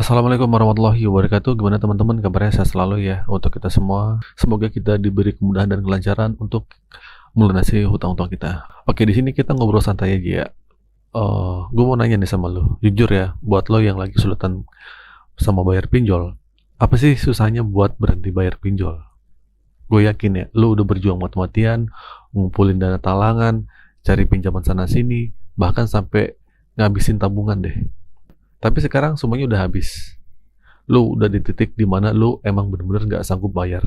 Assalamualaikum warahmatullahi wabarakatuh. Gimana teman-teman kabarnya? Sehat selalu ya untuk kita semua. Semoga kita diberi kemudahan dan kelancaran untuk melunasi hutang-hutang kita. Oke, di sini kita ngobrol santai aja ya. Gue mau nanya nih sama lo, jujur ya, buat lo yang lagi kesulitan sama bayar pinjol, apa sih susahnya buat berhenti bayar pinjol? Gue yakin ya, lo udah berjuang mati-matian, ngumpulin dana talangan, cari pinjaman sana sini, bahkan sampai ngabisin tabungan deh. Tapi sekarang semuanya udah habis. Lu udah di titik dimana lu emang bener-bener gak sanggup bayar.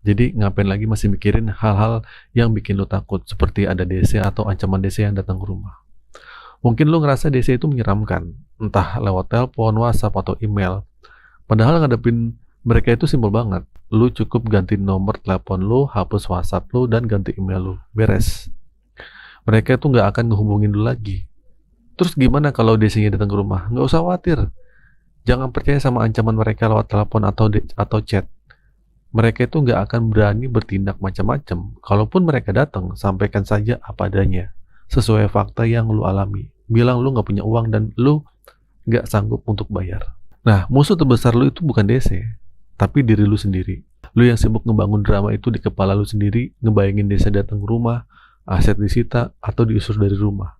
Jadi ngapain lagi masih mikirin hal-hal yang bikin lu takut, seperti ada DC atau ancaman DC yang datang ke rumah. Mungkin lu ngerasa DC itu menyeramkan, entah lewat telepon, WhatsApp, atau email. Padahal ngadepin mereka itu simpel banget. Lu cukup ganti nomor telepon lu, hapus WhatsApp lu, dan ganti email lu. Beres. Mereka itu gak akan ngehubungin lu lagi. Terus gimana kalau DC-nya datang ke rumah? Nggak usah khawatir. Jangan percaya sama ancaman mereka lewat telepon atau chat. Mereka itu nggak akan berani bertindak macam-macam. Kalaupun mereka datang, sampaikan saja apa adanya, sesuai fakta yang lu alami. Bilang lu nggak punya uang dan lu nggak sanggup untuk bayar. Nah, musuh terbesar lu itu bukan DC, tapi diri lu sendiri. Lu yang sibuk ngebangun drama itu di kepala lu sendiri, ngebayangin DC datang ke rumah, aset disita, atau diusir dari rumah.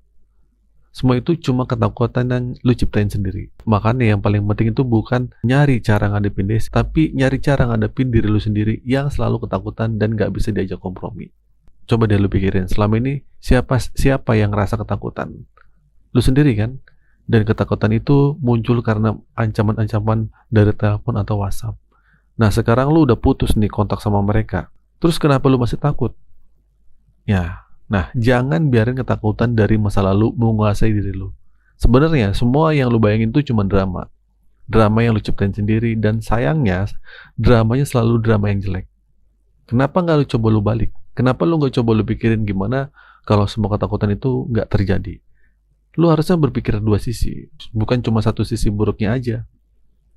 Semua itu cuma ketakutan yang lu ciptain sendiri. Makanya yang paling penting itu bukan nyari cara ngadepin DC, tapi nyari cara ngadepin diri lu sendiri yang selalu ketakutan dan gak bisa diajak kompromi. Coba deh lu pikirin, selama ini siapa yang ngerasa ketakutan? Lu sendiri kan? Dan ketakutan itu muncul karena ancaman-ancaman dari telepon atau WhatsApp. Nah, sekarang lu udah putus nih kontak sama mereka. Terus kenapa lu masih takut? Nah, jangan biarin ketakutan dari masa lalu menguasai diri lu. Sebenarnya semua yang lu bayangin itu cuma drama. Drama yang lu ciptain sendiri, dan sayangnya dramanya selalu drama yang jelek. Kenapa nggak lu coba lu balik? Kenapa lu nggak coba lu pikirin gimana kalau semua ketakutan itu nggak terjadi? Lu harusnya berpikir dua sisi, bukan cuma satu sisi buruknya aja.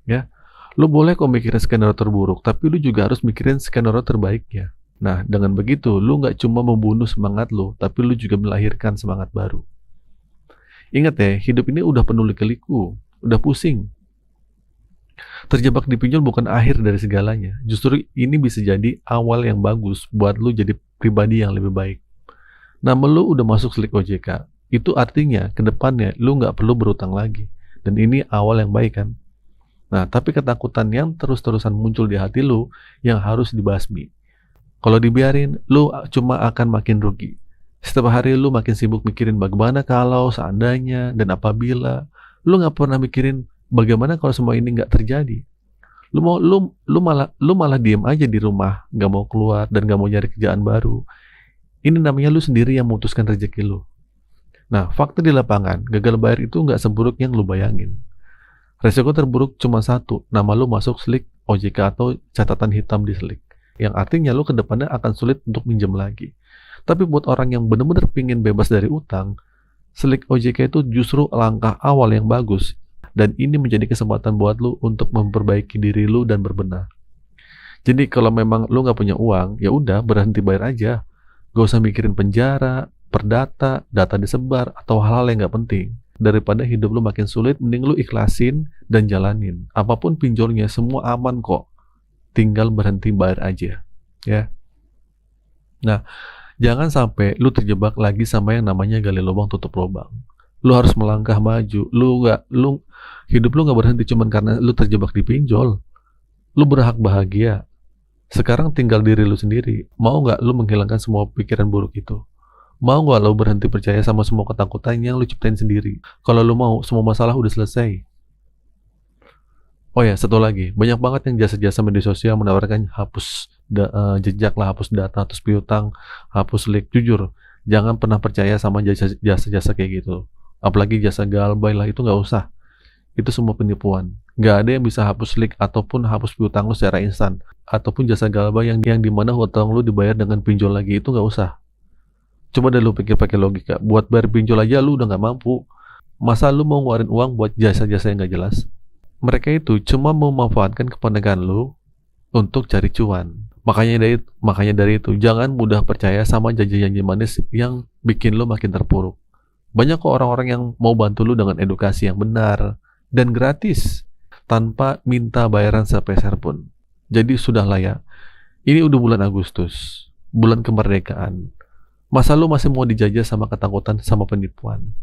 Ya, lu boleh kok mikirin skenario terburuk, tapi lu juga harus mikirin skenario terbaiknya. Nah, dengan begitu, lu nggak cuma membunuh semangat lu, tapi lu juga melahirkan semangat baru. Ingat ya, hidup ini udah penuh liku-liku, udah pusing. Terjebak di pinjol bukan akhir dari segalanya. Justru ini bisa jadi awal yang bagus buat lu jadi pribadi yang lebih baik. Nama lu udah masuk slik OJK. Itu artinya, ke depannya lu nggak perlu berutang lagi. Dan ini awal yang baik kan? Nah, tapi ketakutan yang terus-terusan muncul di hati lu yang harus dibasmi. Kalau dibiarin, lu cuma akan makin rugi. Setiap hari lu makin sibuk mikirin bagaimana kalau, seandainya, dan apabila. Lu nggak pernah mikirin bagaimana kalau semua ini nggak terjadi. Lu malah diem aja di rumah, nggak mau keluar dan nggak mau nyari kerjaan baru. Ini namanya lu sendiri yang memutuskan rezeki lu. Nah, fakta di lapangan, gagal bayar itu nggak seburuk yang lu bayangin. Resiko terburuk cuma satu, nama lu masuk slik OJK atau catatan hitam di slik. Yang artinya lu ke depannya akan sulit untuk minjem lagi. Tapi buat orang yang benar-benar pingin bebas dari utang, slik OJK itu justru langkah awal yang bagus. Dan ini menjadi kesempatan buat lu untuk memperbaiki diri lu dan berbenah. Jadi kalau memang lu nggak punya uang, ya udah berhenti bayar aja. Gak usah mikirin penjara, perdata, data disebar, atau hal-hal yang nggak penting. Daripada hidup lu makin sulit, mending lu ikhlasin dan jalanin. Apapun pinjolnya, semua aman kok. Tinggal berhenti bayar aja, ya. Nah, jangan sampai lu terjebak lagi sama yang namanya gali lubang tutup lubang. Lu harus melangkah maju. Hidup lu nggak berhenti cuman karena lu terjebak di pinjol. Lu berhak bahagia. Sekarang tinggal diri lu sendiri. Mau nggak lu menghilangkan semua pikiran buruk itu? Mau nggak lu berhenti percaya sama semua ketakutan yang lu ciptain sendiri? Kalau lu mau, semua masalah udah selesai. Oh ya, satu lagi, banyak banget yang jasa-jasa media sosial menawarkan hapus jejak lah, hapus data, hapus piutang, hapus link. Jujur, jangan pernah percaya sama jasa-jasa kayak gitu. Apalagi jasa galbay lah, itu nggak usah. Itu semua penipuan. Nggak ada yang bisa hapus link ataupun hapus piutang lu secara instan. Ataupun jasa galbay yang dimana hutang lu dibayar dengan pinjol lagi, itu nggak usah. Coba deh lu pikir pakai logika. Buat bayar pinjol aja lu udah nggak mampu. Masa lu mau ngeluarin uang buat jasa-jasa yang nggak jelas? Mereka itu cuma memanfaatkan kepentingan lu untuk cari cuan. Makanya dari itu, jangan mudah percaya sama janji-janji manis yang bikin lu makin terpuruk. Banyak kok orang-orang yang mau bantu lu dengan edukasi yang benar dan gratis. tanpa minta bayaran sepeser pun. Jadi sudahlah ya, ini udah bulan Agustus, bulan kemerdekaan. Masa lu masih mau dijajah sama ketakutan sama penipuan?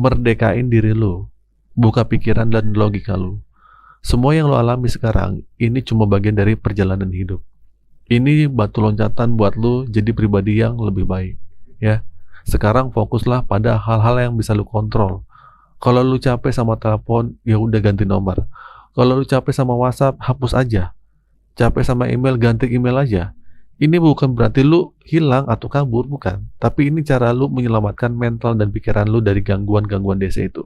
Merdekain diri lu, buka pikiran dan logika lu. Semua yang lo alami sekarang, ini cuma bagian dari perjalanan hidup. Ini batu loncatan buat lo jadi pribadi yang lebih baik, ya. Sekarang fokuslah pada hal-hal yang bisa lo kontrol. Kalau lo capek sama telepon, ya udah ganti nomor. Kalau lo capek sama WhatsApp, hapus aja. Capek sama email, ganti email aja. Ini bukan berarti lo hilang atau kabur, bukan. Tapi ini cara lo menyelamatkan mental dan pikiran lo dari gangguan-gangguan DC itu.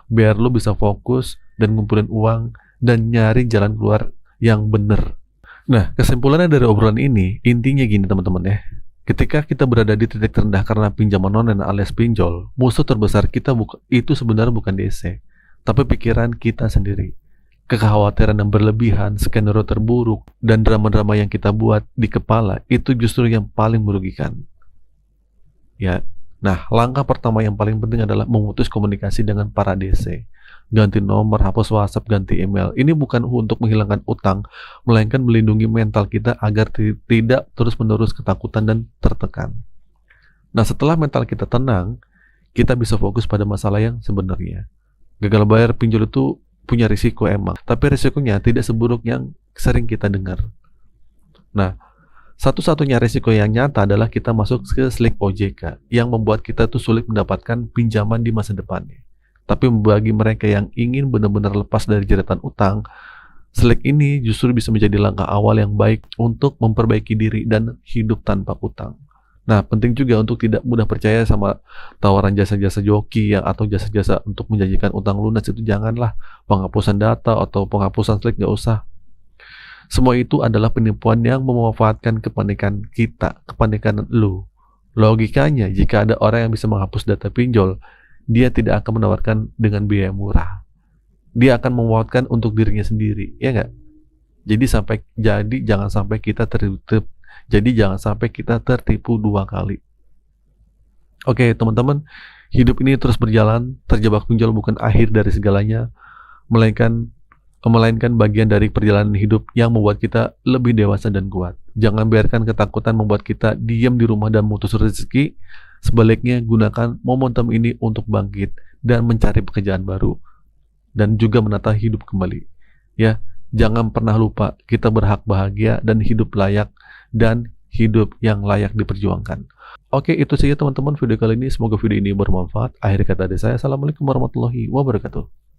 Biar lo bisa fokus dan ngumpulin uang dan nyari jalan keluar yang bener. Nah, kesimpulannya dari obrolan ini, intinya gini teman-teman ya. Ketika kita berada di titik terendah karena pinjaman online alias pinjol, musuh terbesar kita itu sebenarnya bukan DC, tapi pikiran kita sendiri. Kekhawatiran yang berlebihan, skenario terburuk, dan drama-drama yang kita buat di kepala, itu justru yang paling merugikan. Ya, nah, langkah pertama yang paling penting adalah memutus komunikasi dengan para DC. Ganti nomor, hapus WhatsApp, ganti email. Ini bukan untuk menghilangkan utang, melainkan melindungi mental kita agar tidak terus-menerus ketakutan dan tertekan. Nah, setelah mental kita tenang, kita bisa fokus pada masalah yang sebenarnya. Gagal bayar pinjol itu punya risiko emang, tapi risikonya tidak seburuk yang sering kita dengar. Nah, satu-satunya risiko yang nyata adalah kita masuk ke slik OJK yang membuat kita tuh sulit mendapatkan pinjaman di masa depannya. Tapi bagi mereka yang ingin benar-benar lepas dari jeratan utang, slik ini justru bisa menjadi langkah awal yang baik untuk memperbaiki diri dan hidup tanpa utang. Nah, penting juga untuk tidak mudah percaya sama tawaran jasa-jasa joki atau jasa-jasa untuk menjanjikan utang lunas. Itu janganlah. Penghapusan data atau penghapusan slik nggak usah. Semua itu adalah penipuan yang memanfaatkan kepanikan kita, kepanikan lu. Logikanya, jika ada orang yang bisa menghapus data pinjol, dia tidak akan menawarkan dengan biaya murah. Dia akan memanfaatkan untuk dirinya sendiri, ya nggak? Jangan sampai kita tertipu dua kali. Oke, teman-teman, hidup ini terus berjalan. Terjebak pinjol bukan akhir dari segalanya, melainkan bagian dari perjalanan hidup yang membuat kita lebih dewasa dan kuat. Jangan biarkan ketakutan membuat kita diam di rumah dan memutus rezeki. Sebaliknya, gunakan momentum ini untuk bangkit dan mencari pekerjaan baru dan juga menata hidup kembali. Ya, jangan pernah lupa kita berhak bahagia dan hidup layak dan hidup yang layak diperjuangkan. Oke, itu saja teman-teman video kali ini. Semoga video ini bermanfaat. Akhir kata dari saya, assalamualaikum warahmatullahi wabarakatuh.